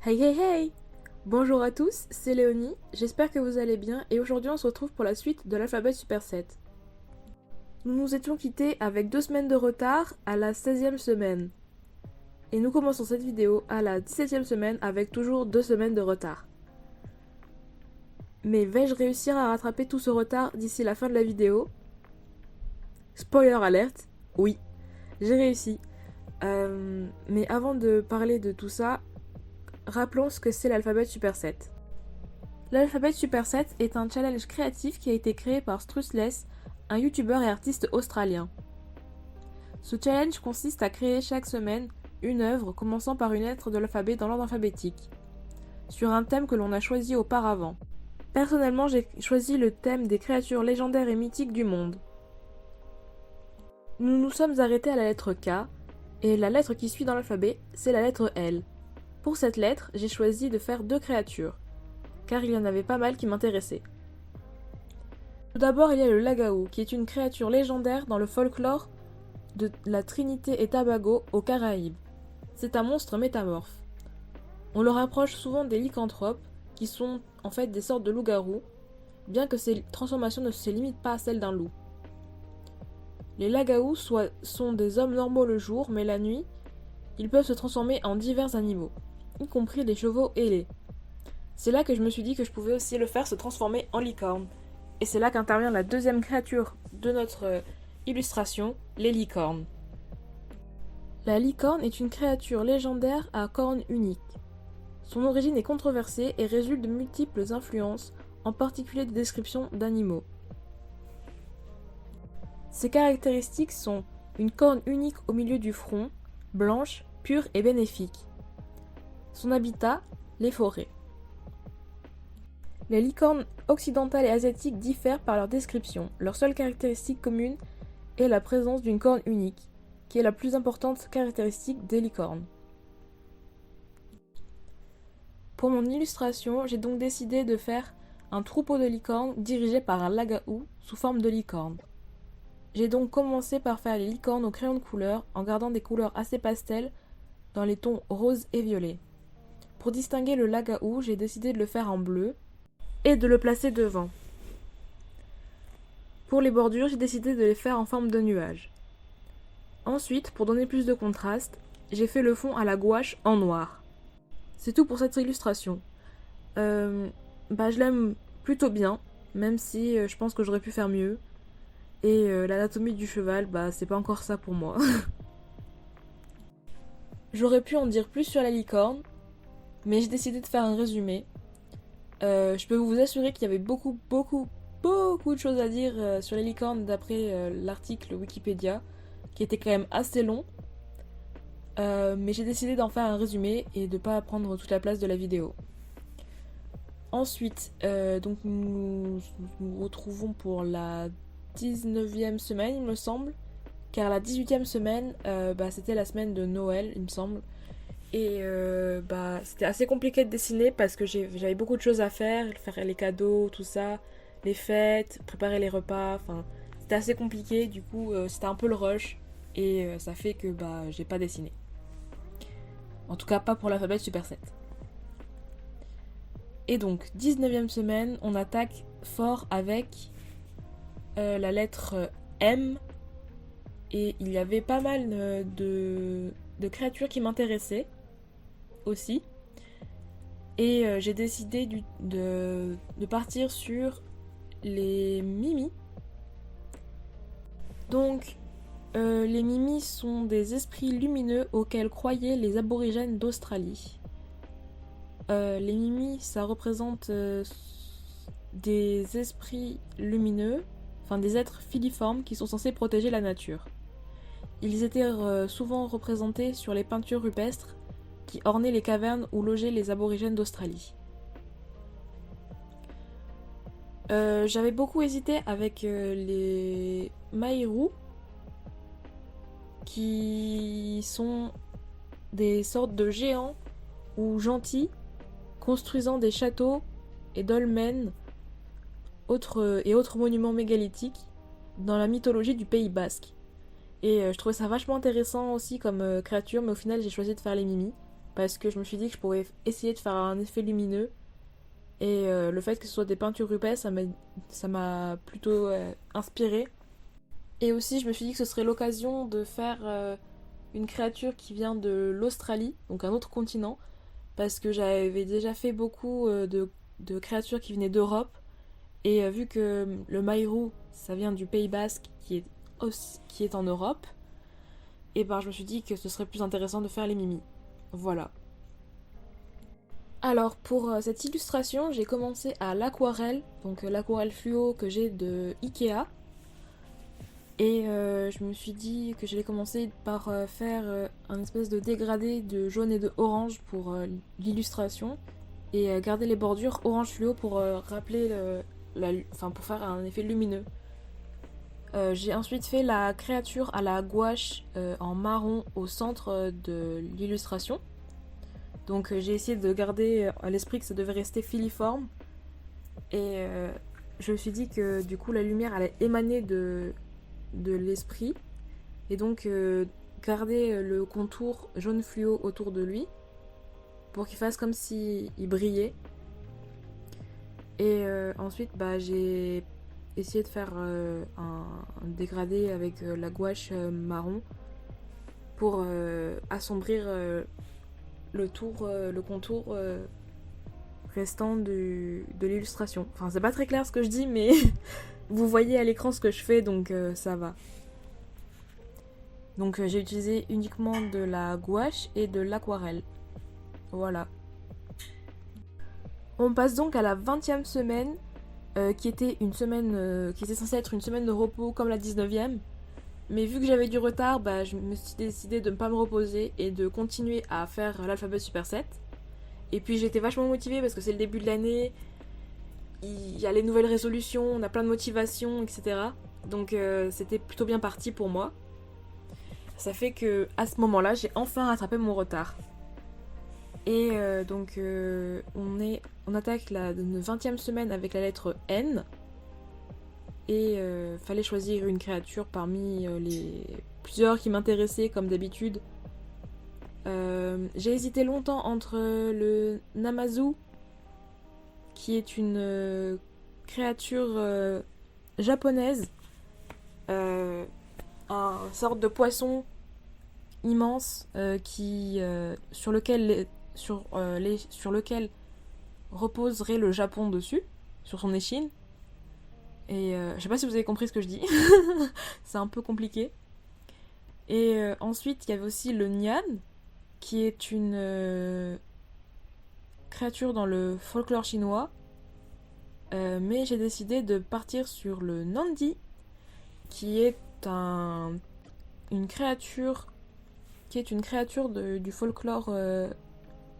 Hey hey hey! Bonjour à tous, c'est Léonie, j'espère que vous allez bien et aujourd'hui on se retrouve pour la suite de l'alphabet Superset. Nous nous étions quittés avec 2 semaines de retard à la 16e semaine. Et nous commençons cette vidéo à la 17e semaine avec toujours 2 semaines de retard. Mais vais-je réussir à rattraper tout ce retard d'ici la fin de la vidéo? Spoiler alerte, oui, j'ai réussi. Mais avant de parler de tout ça, rappelons ce que c'est l'alphabet Superset. L'alphabet Superset est un challenge créatif qui a été créé par Strussless, un youtubeur et artiste australien. Ce challenge consiste à créer chaque semaine une œuvre commençant par une lettre de l'alphabet dans l'ordre alphabétique, sur un thème que l'on a choisi auparavant. Personnellement, j'ai choisi le thème des créatures légendaires et mythiques du monde. Nous nous sommes arrêtés à la lettre K, et la lettre qui suit dans l'alphabet, c'est la lettre L. Pour cette lettre, j'ai choisi de faire 2 créatures, car il y en avait pas mal qui m'intéressaient. Tout d'abord, il y a le Lagao, qui est une créature légendaire dans le folklore de la Trinité et Tobago aux Caraïbes. C'est un monstre métamorphe. On le rapproche souvent des lycanthropes, qui sont en fait des sortes de loups-garous, bien que ces transformations ne se limitent pas à celles d'un loup. Les Lagao sont des hommes normaux le jour, mais la nuit, ils peuvent se transformer en divers animaux, y compris des chevaux ailés. C'est là que je me suis dit que je pouvais aussi le faire se transformer en licorne. Et c'est là qu'intervient la deuxième créature de notre illustration, les licornes. La licorne est une créature légendaire à cornes uniques. Son origine est controversée et résulte de multiples influences, en particulier des descriptions d'animaux. Ses caractéristiques sont une corne unique au milieu du front, blanche, pure et bénéfique. Son habitat, les forêts. Les licornes occidentales et asiatiques diffèrent par leur description. Leur seule caractéristique commune est la présence d'une corne unique, qui est la plus importante caractéristique des licornes. Pour mon illustration, j'ai donc décidé de faire un troupeau de licornes dirigé par un lagao sous forme de licorne. J'ai donc commencé par faire les licornes au crayon de couleur en gardant des couleurs assez pastel dans les tons rose et violet. Pour distinguer le lagao, j'ai décidé de le faire en bleu et de le placer devant. Pour les bordures, j'ai décidé de les faire en forme de nuage. Ensuite, pour donner plus de contraste, j'ai fait le fond à la gouache en noir. C'est tout pour cette illustration. Je l'aime plutôt bien, même si je pense que j'aurais pu faire mieux. Et l'anatomie du cheval, c'est pas encore ça pour moi. J'aurais pu en dire plus sur la licorne, mais j'ai décidé de faire un résumé. Je peux vous assurer qu'il y avait beaucoup de choses à dire sur les licornes d'après l'article Wikipédia, qui était quand même assez long. Mais j'ai décidé d'en faire un résumé et de pas prendre toute la place de la vidéo. Ensuite, donc nous retrouvons pour la 19e semaine, il me semble, car la 18e semaine, c'était la semaine de Noël, il me semble. Et c'était assez compliqué de dessiner parce que j'avais beaucoup de choses à faire les cadeaux, tout ça, les fêtes, préparer les repas, enfin c'était assez compliqué, du coup c'était un peu le rush et ça fait que j'ai pas dessiné. En tout cas pas pour l'alphabet Superset. Et donc 19e semaine, on attaque fort avec la lettre M et il y avait pas mal de créatures qui m'intéressaient aussi. Et j'ai décidé de partir sur les Mimi. Donc, les Mimi sont des esprits lumineux auxquels croyaient les aborigènes d'Australie. Les Mimi, ça représente des esprits lumineux, enfin des êtres filiformes qui sont censés protéger la nature. Ils étaient souvent représentés sur les peintures rupestres qui ornaient les cavernes où logeaient les aborigènes d'Australie. J'avais beaucoup hésité avec les Maïrou, qui sont des sortes de géants ou gentils construisant des châteaux et dolmens et autres monuments mégalithiques dans la mythologie du Pays Basque. Et je trouvais ça vachement intéressant aussi comme créature, mais au final j'ai choisi de faire les Mimi parce que je me suis dit que je pourrais essayer de faire un effet lumineux. Et le fait que ce soit des peintures rupestres, ça m'a plutôt inspirée. Et aussi, je me suis dit que ce serait l'occasion de faire une créature qui vient de l'Australie, donc un autre continent, parce que j'avais déjà fait beaucoup de créatures qui venaient d'Europe. Et vu que le Maïrou, ça vient du Pays Basque, qui est en Europe, et ben je me suis dit que ce serait plus intéressant de faire les Mimi. Voilà. Alors pour cette illustration, j'ai commencé à l'aquarelle, donc l'aquarelle fluo que j'ai de Ikea. Et je me suis dit que j'allais commencer par faire un espèce de dégradé de jaune et de orange pour l'illustration. Et garder les bordures orange fluo pour rappeler pour faire un effet lumineux. J'ai ensuite fait la créature à la gouache en marron au centre de l'illustration. Donc j'ai essayé de garder à l'esprit que ça devait rester filiforme. Et je me suis dit que du coup la lumière allait émaner de l'esprit. Et donc garder le contour jaune fluo autour de lui pour qu'il fasse comme s'il brillait. Et ensuite j'ai essayé de faire un dégradé avec la gouache marron pour assombrir le contour restant de l'illustration. Enfin, c'est pas très clair ce que je dis, mais vous voyez à l'écran ce que je fais, donc ça va. Donc j'ai utilisé uniquement de la gouache et de l'aquarelle. Voilà. On passe donc à la 20e semaine, qui était censée être une semaine de repos comme la 19e. Mais vu que j'avais du retard, je me suis décidé de ne pas me reposer et de continuer à faire l'alphabet Super 7. Et puis j'étais vachement motivée parce que c'est le début de l'année, il y a les nouvelles résolutions, on a plein de motivation, etc. Donc c'était plutôt bien parti pour moi. Ça fait que à ce moment-là, j'ai enfin rattrapé mon retard. Et on attaque la 20e semaine avec la lettre N. Et fallait choisir une créature parmi les plusieurs qui m'intéressaient comme d'habitude. J'ai hésité longtemps entre le Namazu, qui est une créature japonaise, un sorte de poisson immense sur lequel reposerait le Japon dessus, sur son échine. Et je sais pas si vous avez compris ce que je dis. C'est un peu compliqué. Et ensuite, il y avait aussi le Nyan, qui est une créature dans le folklore chinois. Mais j'ai décidé de partir sur le Nandi, qui est une créature du folklore, de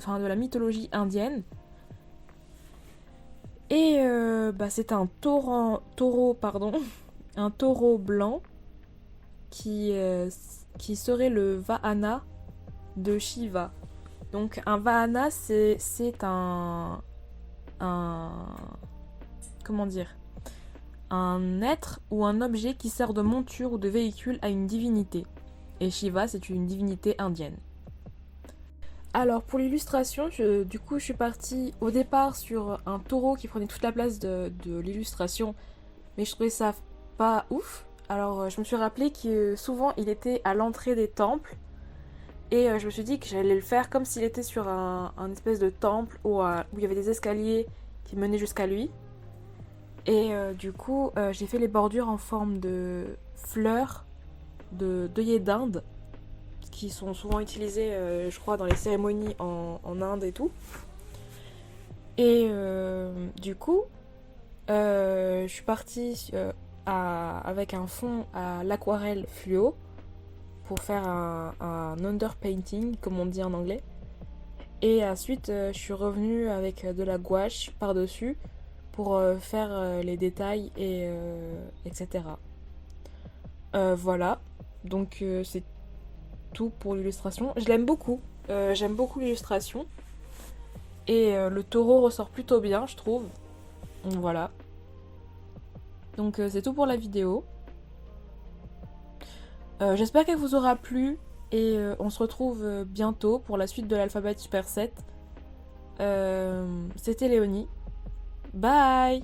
la mythologie indienne. Et c'est un taureau blanc qui serait le Vahana de Shiva. Donc un Vahana, c'est un comment dire, un être ou un objet qui sert de monture ou de véhicule à une divinité. Et Shiva, c'est une divinité indienne. Alors pour l'illustration, je suis partie au départ sur un taureau qui prenait toute la place de l'illustration, mais je trouvais ça pas ouf. Alors je me suis rappelé que souvent il était à l'entrée des temples, et je me suis dit que j'allais le faire comme s'il était sur un espèce de temple où il y avait des escaliers qui menaient jusqu'à lui. Et j'ai fait les bordures en forme de fleurs d'œillets d'Inde, qui sont souvent utilisés, je crois, dans les cérémonies en Inde et tout. Et je suis partie avec un fond à l'aquarelle fluo pour faire un underpainting, comme on dit en anglais. Et ensuite, je suis revenue avec de la gouache par-dessus pour faire les détails etc. Voilà. Donc c'est tout pour l'illustration. Je l'aime beaucoup. J'aime beaucoup l'illustration. Et le taureau ressort plutôt bien, je trouve. Voilà. Donc c'est tout pour la vidéo. J'espère qu'elle vous aura plu. Et on se retrouve bientôt pour la suite de l'alphabet Super 7. C'était Léonie. Bye!